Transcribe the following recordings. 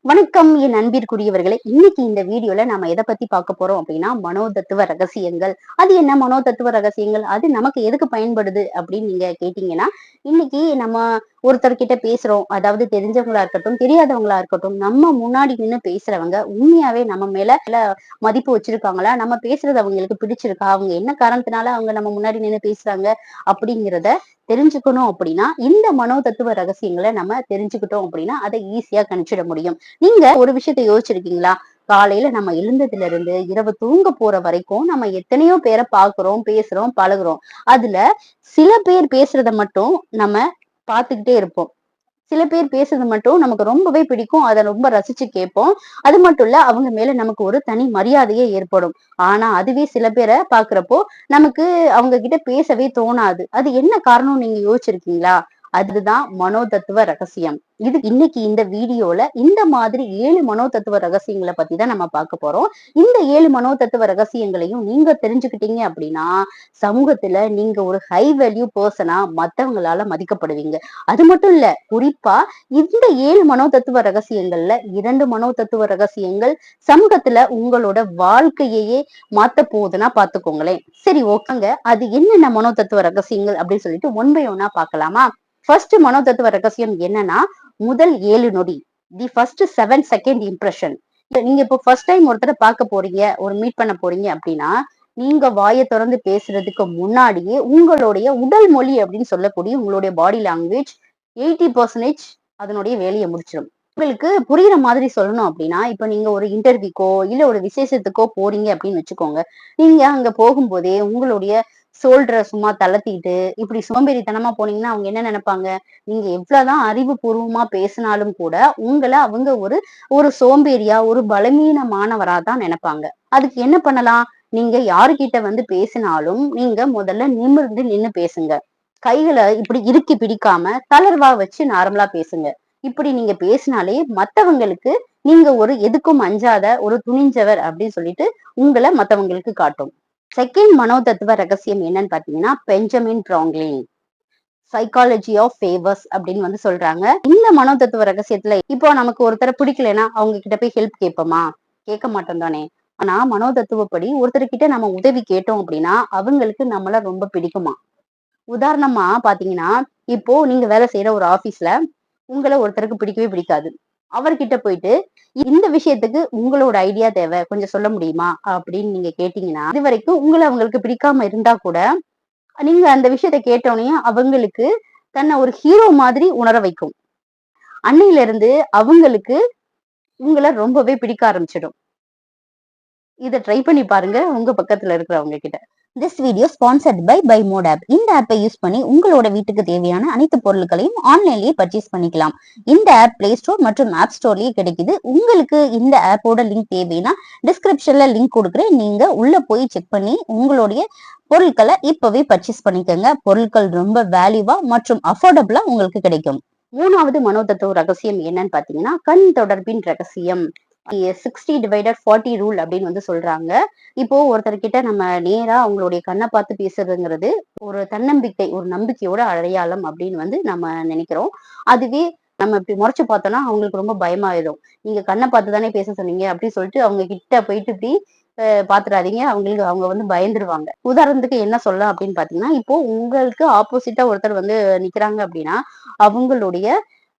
வணக்கம் என் அன்பிற்குரியவர்களே. இன்னைக்கு இந்த வீடியோல நாம எதை பத்தி பார்க்க போறோம் அப்படின்னா, மனோதத்துவ ரகசியங்கள். அது என்ன மனோதத்துவ ரகசியங்கள்? அது நமக்கு எதுக்கு பயன்படுது அப்படின்னு நீங்க கேட்டீங்கன்னா, இன்னைக்கு நம்ம ஒருத்தர்கிட்ட பேசுறோம். அதாவது தெரிஞ்சவங்களா இருக்கட்டும், தெரியாதவங்களா இருக்கட்டும், நம்ம முன்னாடி நின்னு பேசுறவங்க உண்மையாவே நம்ம மேல மதிப்பு வச்சிருக்காங்களா? நம்ம பேசுறது அவங்களுக்கு பிடிச்சிருக்கா? அவங்க என்ன காரணத்தினால அவங்க நம்ம முன்னாடி நின்னு பேசுறாங்க அப்படிங்கிறத தெரிஞ்சுக்கணும் அப்படின்னா, இந்த மனோதத்துவ ரகசியங்கள நம்ம தெரிஞ்சுக்கிட்டோம் அப்படின்னா, அதை ஈஸியா கணிச்சிட முடியும். நீங்க ஒரு விஷயத்த யோசிச்சிருக்கீங்களா? காலையில நம்ம எழுந்ததுல இருந்து இரவு தூங்க போற வரைக்கும் நம்ம எத்தனையோ பேர பார்க்கிறோம், பேசுறோம், பழகுறோம். அதுல சில பேர் பேசுறத மட்டும் நம்ம பார்த்துக்கிட்டே இருப்போம். சில பேர் பேசுறது மட்டும் நமக்கு ரொம்பவே பிடிக்கும். அத ரொம்ப ரசிச்சு கேட்போம். அது மட்டும் இல்ல, அவங்க மேல நமக்கு ஒரு தனி மரியாதையே ஏற்படும். ஆனா, அதுவே சில பேர பார்க்கிறப்போ, நமக்கு அவங்க கிட்ட பேசவே தோணாது. அது என்ன காரணம்னு நீங்க யோசிச்சிருக்கீங்களா? அதுதான் மனோதத்துவ ரகசியம். இது இன்னைக்கு இந்த வீடியோல இந்த மாதிரி 7 மனோதத்துவ ரகசியங்கள பத்தி தான் நம்ம பார்க்க போறோம். இந்த 7 மனோதத்துவ ரகசியங்களையும் நீங்க தெரிஞ்சுக்கிட்டீங்க அப்படின்னா, சமூகத்துல நீங்க ஒரு ஹை வேல்யூ பெர்சனா மத்தவங்களால மதிக்கப்படுவீங்க. அது மட்டும் இல்ல, குறிப்பா இந்த 7 மனோதத்துவ ரகசியங்கள்ல 2 மனோதத்துவ ரகசியங்கள் சமூகத்துல உங்களோட வாழ்க்கையையே மாத்த போகுதுன்னா பாத்துக்கோங்களேன். சரி, ஓகேங்க. அது என்னென்ன மனோதத்துவ ரகசியங்கள் அப்படின்னு சொல்லிட்டு ஒன் பை ஒன்னா பார்க்கலாமா? ஃபர்ஸ்ட் மனோதத்துவ ரகசியம் என்னன்னா, முதல் 7 நொடி. The first 7 second impression. நீங்க இப்போ ஃபர்ஸ்ட் டைம் ஒருத்தர பார்க்க போறீங்க, ஒரு மீட் பண்ண போறீங்க அப்படின்னா, நீங்க வாய திறந்து பேசுறதுக்கு முன்னாடியே உங்களுடைய உடல் மொழி அப்படின்னு சொல்லக்கூடிய உங்களுடைய பாடி லாங்குவேஜ் 80% அதனுடைய வேலையை முடிச்சிடும். உங்களுக்கு புரியுற மாதிரி சொல்லணும் அப்படின்னா, இப்ப நீங்க ஒரு இன்டர்வியூக்கோ இல்ல ஒரு விசேஷத்துக்கோ போறீங்க அப்படின்னு வச்சுக்கோங்க. நீங்க அங்க போகும்போதே உங்களுடைய ஷோல்டர சும்மா தளர்த்திட்டு இப்படி சோம்பேறித்தனமா போனீங்கன்னா அவங்க என்ன நினைப்பாங்க? நீங்க எவ்வளவுதான் அறிவுபூர்வமா பேசினாலும் கூட உங்கள அவங்க ஒரு ஒரு சோம்பேறியா, ஒரு பலவீனமானவரா தான் நினைப்பாங்க. அதுக்கு என்ன பண்ணலாம்? நீங்க யாருகிட்ட வந்து பேசினாலும் நீங்க முதல்ல நிமிர்ந்து நின்னு பேசுங்க. கைகள இப்படி இறுக்கி பிடிக்காம தளர்வா வச்சு நார்மலா பேசுங்க. இப்படி நீங்க பேசினாலே மத்தவங்களுக்கு நீங்க ஒரு எதுக்கும் அஞ்சாத ஒரு துணிஞ்சவர் அப்படின்னு சொல்லிட்டு உங்கள மத்தவங்களுக்கு காட்டும். செகண்ட் மனோதத்துவ ரகசியம் என்னன்னு பாத்தீங்கன்னா, Benjamin Franklin psychology of favours அப்படின்னு வந்து சொல்றாங்க. இந்த மனோதத்துவ ரகசியத்துல இப்போ நமக்கு ஒருத்தரை பிடிக்கலைன்னா அவங்க கிட்ட போய் ஹெல்ப் கேட்போமா? கேட்க மாட்டோம் தானே. ஆனா மனோதத்துவப்படி ஒருத்தர்கிட்ட நம்ம உதவி கேட்டோம் அப்படின்னா அவங்களுக்கு நம்மள ரொம்ப பிடிக்குமா. உதாரணமா பாத்தீங்கன்னா, இப்போ நீங்க வேலை செய்யற ஒரு ஆபீஸ்ல உங்கள ஒருத்தருக்கு பிடிக்கவே பிடிக்காது. அவர்கிட்ட போயிட்டு, இந்த விஷயத்துக்கு உங்களோட ஐடியா தேவை. கொஞ்சம் சொல்ல முடியுமா? அப்படின்னு நீங்க கேட்டீங்கன்னா, இதுவரைக்கும் உங்கள அவங்களுக்கு பிடிக்காம இருந்தா கூட, நீங்க அந்த விஷயத்த கேட்டோனே அவங்களுக்கு தன்னை ஒரு ஹீரோ மாதிரி உணர வைக்கும். அன்னையில இருந்து அவங்களுக்கு உங்கள ரொம்பவே பிடிக்க ஆரம்பிச்சிடும். இத ட்ரை பண்ணி பாருங்க உங்க பக்கத்துல இருக்கிறவங்க கிட்ட. This video sponsored by mod app. இந்த ஆப்பை யூஸ் பண்ணி உங்களோட வீட்டுக்கு தேவையான அனைத்து பொருட்களையும் ஆன்லைன்லயே பர்ச்சேஸ் பண்ணிக்கலாம். இந்த ஆப் பிளே ஸ்டோர் மற்றும் ஆப் ஸ்டோர்லயே கிடைக்குது. உங்களுக்கு இந்த ஆப்போட லிங்க் தேவைன்னா டிஸ்கிரிப்ஷன்ல லிங்க் கொடுக்குறேன். நீங்க உள்ள போய் செக் பண்ணி உங்களுடைய பொருட்களை இப்பவே பர்ச்சேஸ் பண்ணிக்கோங்க. பொருட்கள் ரொம்ப வேல்யூவா மற்றும் அஃபோர்டபுளா உங்களுக்கு கிடைக்கும். மூணாவது மனோதத்துவ ரகசியம் என்னன்னு பாத்தீங்கன்னா, கண் தொடர்பின் ரகசியம். 60/40 ரூல் அப்படின்னு வந்து சொல்றாங்க. இப்போ ஒருத்தர்கிட்ட நம்ம நேரா அவங்களுடைய கண்ணை பார்த்து பேசுறதுங்கிறது ஒரு தன்னம்பிக்கை, ஒரு நம்பிக்கையோட அடையாளம் அப்படின்னு வந்து நம்ம நினைக்கிறோம். அதுவே நம்ம இப்படி முறைச்சு பார்த்தோம்னா அவங்களுக்கு ரொம்ப பயமாயிடும். நீங்க கண்ணை பார்த்து தானே பேச சொன்னீங்க அப்படின்னு சொல்லிட்டு அவங்க கிட்ட போயிட்டு இப்படி பாத்துறாதீங்க. அவங்க வந்து பயந்துருவாங்க. உதாரணத்துக்கு என்ன சொல்லலாம் அப்படின்னு பாத்தீங்கன்னா, இப்போ உங்களுக்கு ஆப்போசிட்டா ஒருத்தர் வந்து நிக்கிறாங்க அப்படின்னா அவங்களுடைய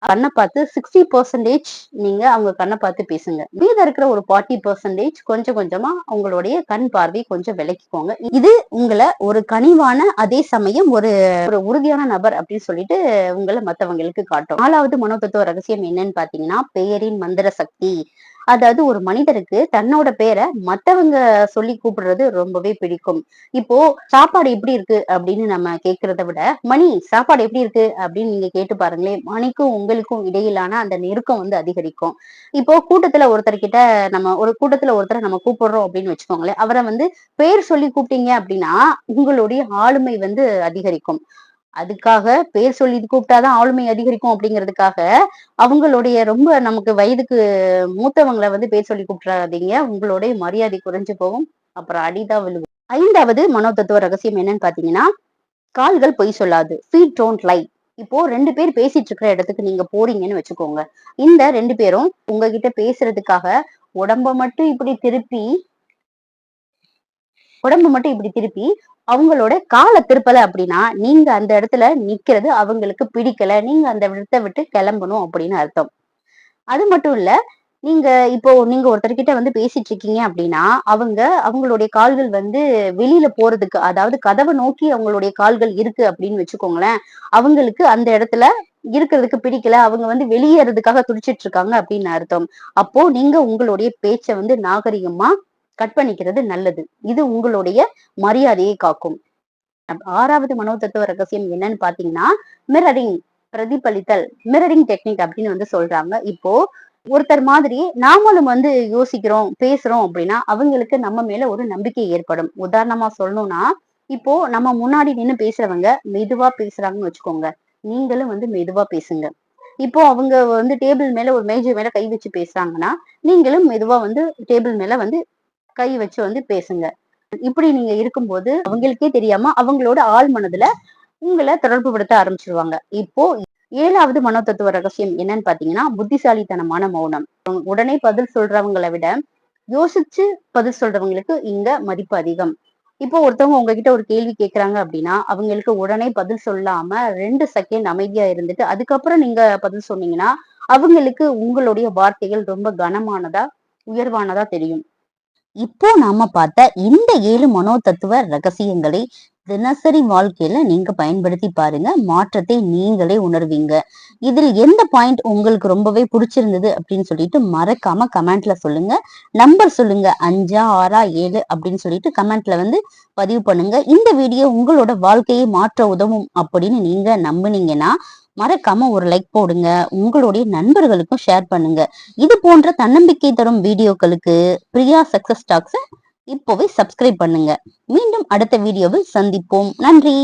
கண்ண பார்த்து 60% நீங்க அவங்க கண்ண பார்த்து பேசுங்க. மீத இருக்கிற ஒரு 40% கொஞ்சம் கொஞ்சமா உங்களுடைய கண் பார்வை கொஞ்சம் விலக்கிக்கோங்க. இது உங்கள ஒரு கனிவான அதே சமயம் ஒரு ஒரு உறுதியான நபர் அப்படின்னு சொல்லிட்டு உங்களை மத்தவங்களுக்கு காட்டும். 4வது மனோதத்துவ ரகசியம் என்னன்னு பாத்தீங்கன்னா, பெயரின் மந்திர சக்தி. அதாவது ஒரு மனிதருக்கு தன்னோட பேரை மத்தவங்க சொல்லி கூப்பிடுறது ரொம்பவே பிடிக்கும். இப்போ சாப்பாடு எப்படி இருக்கு அப்படின்னு நம்ம கேட்கிறத விட, மணி சாப்பாடு எப்படி இருக்கு அப்படின்னு நீங்க கேட்டு பாருங்களேன். மணிக்கும் உங்களுக்கும் இடையிலான அந்த நெருக்கம் வந்து அதிகரிக்கும். இப்போ கூட்டத்துல ஒருத்தரை நம்ம கூப்பிடுறோம் அப்படின்னு வச்சுக்கோங்களேன். அவரை வந்து பேர் சொல்லி கூப்பிட்டீங்க அப்படின்னா உங்களுடைய ஆளுமை வந்து அதிகரிக்கும். அதுக்காக பேர் சொல்லி கூப்பிட்டாதான் ஆளுமை அதிகரிக்கும் அப்படிங்கிறதுக்காக அவங்களுடைய ரொம்ப நமக்கு வயதுக்கு மூத்தவங்களை வந்து பேர் சொல்லி கூப்பிடாதீங்க. உங்களுடைய மரியாதை குறைஞ்சு போகும். அப்புறம் அடிதான் விழுகும். 5வது மனோதத்துவ ரகசியம் என்னன்னு பாத்தீங்கன்னா, கால்கள் பொய் சொல்லாது. Feet don't lie. இப்போ 2 பேர் பேசிட்டு இருக்கிற இடத்துக்கு நீங்க போறீங்கன்னு வச்சுக்கோங்க. இந்த 2 பேரும் உங்ககிட்ட பேசுறதுக்காக உடம்ப மட்டும் இப்படி திருப்பி உடம்ப மட்டும் இப்படி திருப்பி அவங்களோட கால திருப்பல அப்படின்னா, நீங்க அந்த இடத்துல நிக்கிறது அவங்களுக்கு பிடிக்கல. நீங்க அந்த இடத்த விட்டு கிளம்பணும் அப்படின்னு அர்த்தம். அது மட்டும் இல்ல, நீங்க ஒருத்தர்கிட்ட வந்து பேசிட்டு இருக்கீங்க அப்படின்னா, அவங்களுடைய கால்கள் வந்து வெளியில போறதுக்கு, அதாவது கதவ நோக்கி அவங்களுடைய கால்கள் இருக்கு அப்படின்னு வச்சுக்கோங்களேன். அவங்களுக்கு அந்த இடத்துல இருக்கிறதுக்கு பிடிக்கல. அவங்க வந்து வெளியேறதுக்காக துடிச்சிட்டு இருக்காங்க அப்படின்னு அர்த்தம். அப்போ நீங்க உங்களுடைய பேச்ச வந்து நாகரிகமா கட் பண்ணிக்கிறது நல்லது. இது உங்களுடைய மரியாதையை காக்கும். 6வது மனோதத்துவ ரகசியம் என்னன்னு பார்த்தீங்கன்னா, மிரரிங் பிரதிபலித்தல். மிரரிங் டெக்னிக் அப்படின்னு வந்து சொல்றாங்க. இப்போ ஒருத்தர் மாதிரி நாமளும் வந்து யோசிக்கிறோம், பேசுறோம் அப்படின்னா, அவங்களுக்கு நம்ம மேல ஒரு நம்பிக்கை ஏற்படும். உதாரணமா சொல்லணும்னா, இப்போ நம்ம முன்னாடி நின்னு பேசுறவங்க மெதுவா பேசுறாங்கன்னு வச்சுக்கோங்க. நீங்களும் வந்து மெதுவா பேசுங்க. இப்போ அவங்க வந்து டேபிள் மேல ஒரு மேஜை மேல கை வச்சு பேசுறாங்கன்னா, நீங்களும் மெதுவா வந்து டேபிள் மேல வந்து கை வச்சு வந்து பேசுங்க. இப்படி நீங்க இருக்கும்போது அவங்களுக்கே தெரியாம அவங்களோட ஆழ் மனதுல உங்கள தொடர்புபடுத்த ஆரம்பிச்சுருவாங்க. இப்போ 7வது மனோதத்துவ ரகசியம் என்னன்னு பார்த்தீங்கன்னா, புத்திசாலித்தனமான மௌனம். உடனே பதில் சொல்றவங்கள விட, யோசிச்சு பதில் சொல்றவங்களுக்கு இங்க மதிப்பு அதிகம். இப்போ ஒருத்தவங்க உங்ககிட்ட ஒரு கேள்வி கேட்கறாங்க அப்படின்னா, அவங்களுக்கு உடனே பதில் சொல்லாம 2 செகண்ட் அமைதியா இருந்துட்டு, அதுக்கப்புறம் நீங்க பதில் சொன்னீங்கன்னா, அவங்களுக்கு உங்களுடைய வார்த்தைகள் ரொம்ப கனமானதா, உயர்வானதா தெரியும். இப்போ நாம பார்த்த இந்த 7 மனோதத்துவ ரகசியங்களை தினசரி வாழ்க்கையில நீங்க பயன்படுத்தி பாருங்க. மாற்றத்தை நீங்களே உணர்வீங்க. இதில் எந்த பாயிண்ட் உங்களுக்கு ரொம்பவே பிடிச்சிருந்தது அப்படின்னு சொல்லிட்டு மறக்காம கமெண்ட்ல சொல்லுங்க. நம்பர் சொல்லுங்க. 5, 6, 7 அப்படின்னு சொல்லிட்டு கமெண்ட்ல வந்து பதிவு பண்ணுங்க. இந்த வீடியோ உங்களோட வாழ்க்கையை மாற்ற உதவும் அப்படின்னு நீங்க நம்புனீங்கன்னா மறக்காம ஒரு லைக் போடுங்க. உங்களுடைய நண்பர்களுக்கும் ஷேர் பண்ணுங்க. இது போன்ற தன்னம்பிக்கை தரும் வீடியோக்களுக்கு பிரியா சக்சஸ் டாக்ஸ் இப்போவே சப்ஸ்கிரைப் பண்ணுங்க. மீண்டும் அடுத்த வீடியோவில் சந்திப்போம். நன்றி.